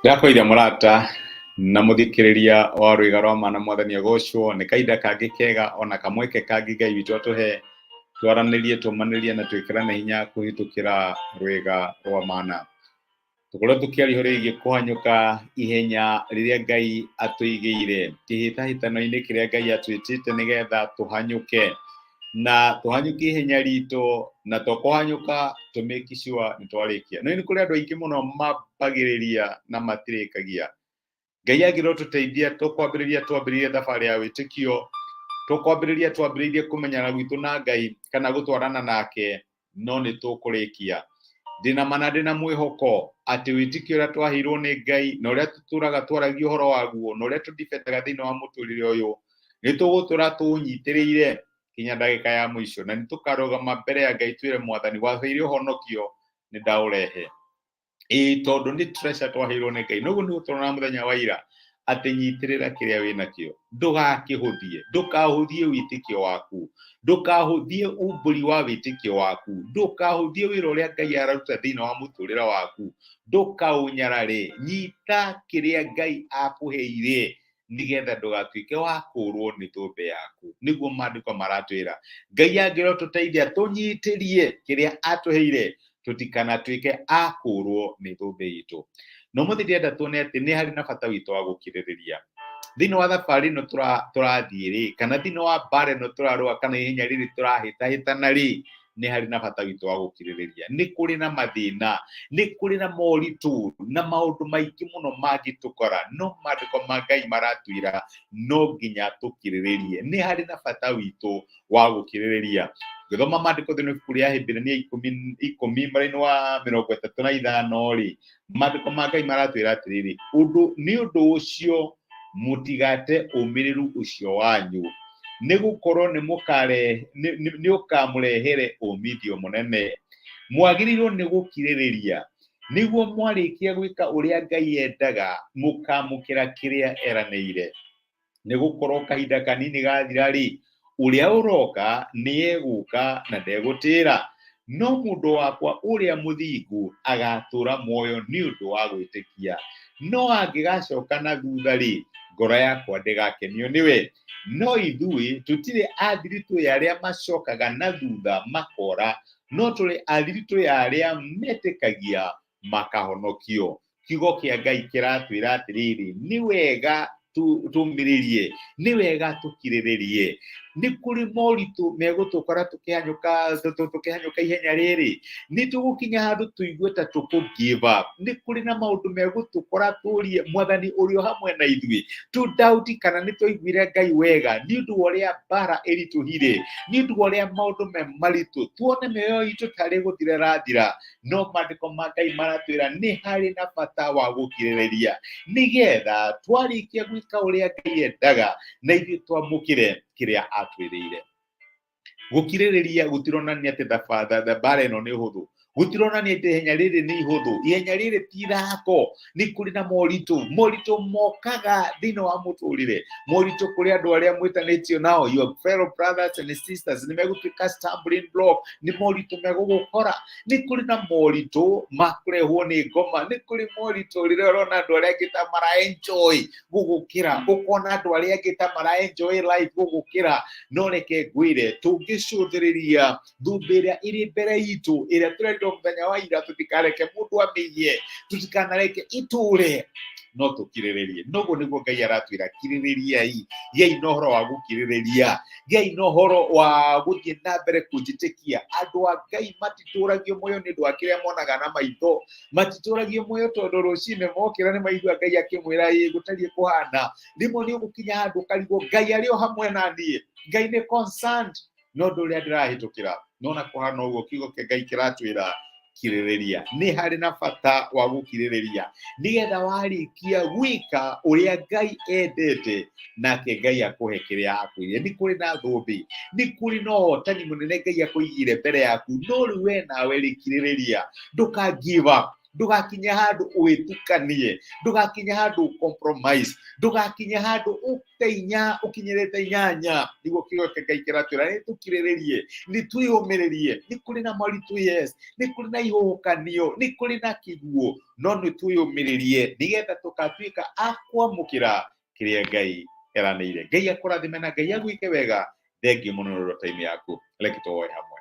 Ndakoire murata na muthikiriria wa rwiga rwa mana mwathani agocwo ni kaida kangi kega ona kamweke kangi Ngai witu atuhe twaranirie tumanirie na twikirane hinya kuhitukira rwiga rwa mana tukorwo tukiarihuririe kuhanyuka ihenya riria Ngai atuigiire kihitahitano-ini kiria Ngai atwitite nigetha tuhanyuke na tuhanyuke ihenya rito na tukuhanyuka to make sure ni twarikia no ni kuri andu aingi muno mambagiriria na matirikagia Ngai agirwo tuteithia tukwambiriria thabari ya witikio twambiririe kumenyana gwitu na Ngai kana gutwarana nake no ni tukurikia ndina mana ndina mwihoko ati witikio uria twahirwo ni Ngai na uria tuturaga twaragia uhoro waguo na uria tudifendaga thiini wa muturire uyu ni tugutura tunyitiriire kinya ndagika ya mwisho na ni tukarugama mbere ya Ngai twire mwathani wathiire uhonokio ni ndaurehe tondu ni treasure twahirwo ni Ngai noguo ni guturana muthenya wa ira ati nyitirira kiria wina kio ndukahudhie witikio waku ndukahudhie umburi wa witikio waku ndukahudhie wira uria Ngai araruta thiini wa muturira waku ndukaunyarare nyita kiria Ngai akuheire nigetha ndugatuike wa kurwo ni thumbe yaku niguo maandiko maratwira Ngai angirwo tuteithia tunyitirie kiria atuheire tutikanatuike akurwo ni thumbe itu no muthi ndienda tuone ati ni hari na bata witu wa gukiririria thiini wa thabari no turathie ri kana thiini wa bare no turarua kana ihenya riri turahitahitana ri ni hari na bata witu wa gukiririria ni kuri na mathina ni kuri na moritu na maundu maingi muno magitukora no maandiko ma Ngai maratwira no nginya tukiriririe ni hari na bata witu wa gukiririria githoma maandiko thiini kuria Hebirania 10 mari-ini wa 35 ri maandiko ma Ngai maratwira atiriri ni undu ucio mutigate umiriru ucio wanyu nigukorwo ni ukamurehere umithio munene mwagirirwo ni gukiririria niguo mwarikia gwika uria Ngai endaga mukamukira kiria eraniire nigukorwo kahinda kanini gathira ri uria uroka ni eguka na ndegutira no mundu wakwa uria muthingu agatura muoyo ni undu wa gwitikia no angigacoka na thutha ri ngoro yakwa ndigakenio niwe no ithui tutire athiritu ya aria macokaga na thutha makora no turi athiritu ya aria metikagia makahonokio kiugo kia Ngai kiratwira atiriri ni wega tumiririe ni wega tukiriririe ni kuri moritu megutukora tukihanyuka ihenya riri ni tugukinya handu tuigue ta give up ni kuri na maundu megutukora turie mwathani urio hamwe na ithui tu doubt kana ni tuiguire Ngai wega ni undu uria bara irituhire ni undu uria maundu me maritu tuone meyo itu tari guthire rathira no maandiko ma Ngai maratwira ni hari na bata wa gukiririria nigetha twarikia gwika uria Ngai endaga na ithui twamukire kiria atwirire gukiririria gutironania ati thabari ino ni huthu gutironania ati ihenya riri ni ihuthu ihenya riri ti rako ni kuri na moritu mokaga thiini wa muturire moritu kuri andu aria mwitanitio nao your fellow brothers and sisters ni megutwika stumbling block ni moritu megugukora ni kuri na moritu makurehwo ni ngoma ni kuri moritu riria urona andu aria angita mara enjoy gugukira ukona andu aria angita mara enjoy life gugukira no reke ngwire tungicũthĩrĩria thumbe ĩrĩa ĩrĩ mbere itu ĩrĩa tũrenda mũthenya wa ira tutikareke mundu amenye tutikanareke iture no tukiriririe noguo niguo Ngai aratwira kiriririai giai no horo wa gukiririria giai no horo wa guthie na mbere kunjitikia andu a Ngai matituragio moyo ni ndu akiria monaga na maitho matituragio moyo tondu rucine mokira ni maigua Ngai akimwira gutarie kuhana rimo ni ugukinya handu karigo Ngai ario hamwe na nie Ngai ni concerned no ndu uria ndirahitukira nona kuhana uguo kiugo kia Ngai kiratwira kiririria ni hari na bata wa gukiririria nigetha warikia gwika uria Ngai endete nake Ngai akuhe kiria akwire ni kuri na thumbi ni kuri no hotani munene Ngai akuigire mbere yaku no riwe nawe rikiririria nduka give up ndugakinya handu uitukanie, ndugakinya handu compromise, ndugakinya handu uteinya ukinyirite inyanya. Niguo kigoke Ngai kiratwira ni tukiriririe, ni twiyumiririe. Ni kuri na maritu, yes, ni kuri na ihuhukanio, ni kuri na kiguo, no ni twiyumiririe nigetha tukatuika akwamukira kiria Ngai eranĩire. Ngai akũrathime na Ngai agwike wega. Thengiũ mũno nĩ time yaku. Reke tũhoe hamwe.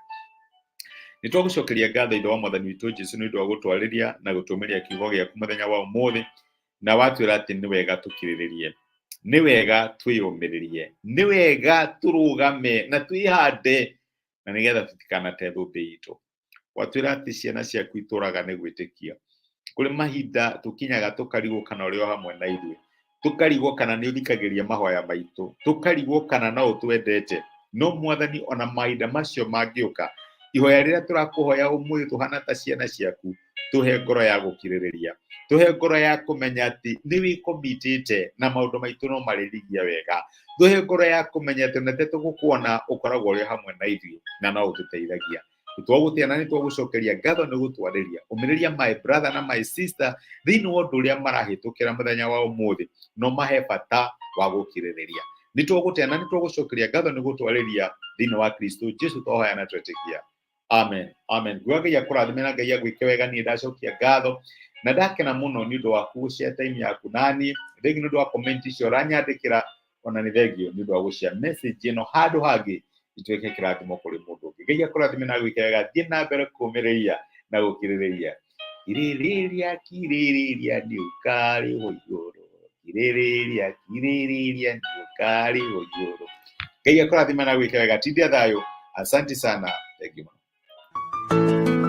Nĩ twagũcokeria ngatho Ithe wa Mwathani witũ Jesũ nĩ ũndũ wa gũtwarĩria na gũtũmĩria kiugo gĩaku mũthenya wa ũmũthĩ, na watwĩra atĩ nĩ wega tũkirĩrĩrie, nĩ wega twĩyũmĩrĩrie, nĩ wega tũrũgame na twĩhande, na nĩgetha tũtikanate thũmbĩ itũ. Watwĩra atĩ ciana ciaku itũraga nĩ gwĩtĩkia. Kũrĩ mahinda tũkinyaga tũkarigwo kana ũrĩ o hamwe na ithuĩ, tũkarigwo kana nĩ ũthikagĩria mahoya maitũ, tũkarigwo kana no ũtwendete. No Mwathani, ona mahinda macio mangĩũka, ihoya rĩrĩa tũrakũhoya ũmũthĩ tũhana ta ciana ciaku, tũhe ngoro ya gũkirĩrĩria, tũhe ngoro ya kũmenya atĩ nĩ wĩkomitĩte na maũndũ maitũ no marĩthigia wega, tũhe ngoro ya kũmenya atĩ nĩ tũgũkuona ũkoragwo ũrĩ hamwe na ithuĩ na no ũtũteithagia. Nĩtwagũtĩa na nĩtwagũcokeria ngatho nĩ gũtwarĩria ũmĩrĩria my brother na my sister thĩinĩ wa ũndũ ũrĩa marahĩtũkĩra mũthenya wa ũmũthĩ, no mahe bata wa gũkirĩrĩria. Nĩtwagũtĩa na nĩtwagũcokeria ngatho nĩ gũtwarĩria thĩinĩ wa Kristo Jesũ twahoya na twetĩkia. Amen. Amen. Ngai akũrathime na Ngai agwĩke wega. Niĩ ndacokia ngatho na ndakena mũno nĩ ũndũ wa gũshare time yaku naniĩ. Thengiũ nĩ ũndũ wa comment icio ũranyandĩkĩra, ona nĩ thengiũ nĩ ũndũ wa gũshare message ĩno handũ hangĩ ituĩke kĩrathimo kũrĩ mũndũ ũngĩ. Ngai akũrathime na agwĩke wega. Thiĩ na mbere kũũmĩrĩria na gũkirĩrĩria. Kirĩrĩria, kirĩrĩria nĩ ũkarĩhwo igũrũ. Kirĩrĩria, kirĩrĩria nĩ ũkarĩhwo igũrũ. Ngai akũrathime na agwĩke wega. Tithia thayũ. Asante sana. Thank you.